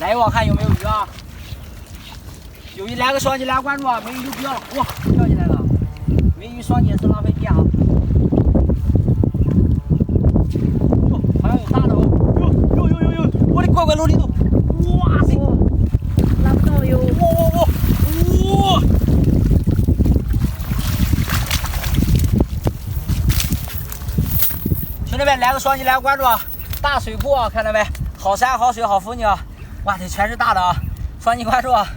来我看有没有鱼啊？有鱼来个双击来关注啊！没鱼就不要了。哇，钓起来了！没鱼双击是浪费电啊！哟，好像有大的哦！哟！我的乖萝莉头！哇塞！拉不到哟！哇！兄弟们，来个双击来个关注啊！大水库啊，看到没？好山好水好风景啊！哇，这全是大的啊！双击关注啊！